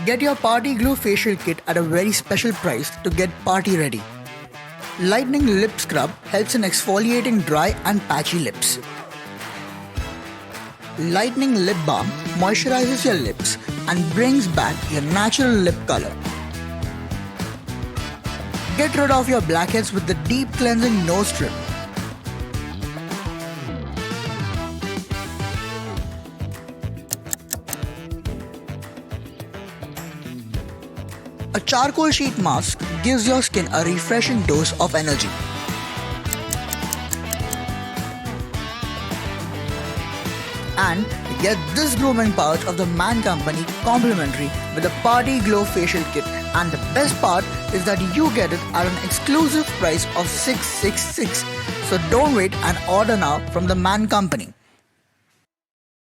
Get your Party Glow facial kit at a very special price to get party ready. Lightening Lip Scrub helps in exfoliating dry and patchy lips. Lightening Lip Balm moisturizes your lips and brings back your natural lip color. Get rid of your blackheads with the deep cleansing nose trim. A charcoal sheet mask gives your skin a refreshing dose of energy. And get this grooming pouch of the Man Company complimentary with a Party Glow facial kit, and the best part is that you get it at an exclusive price of $666. So don't wait and order now from the Man Company.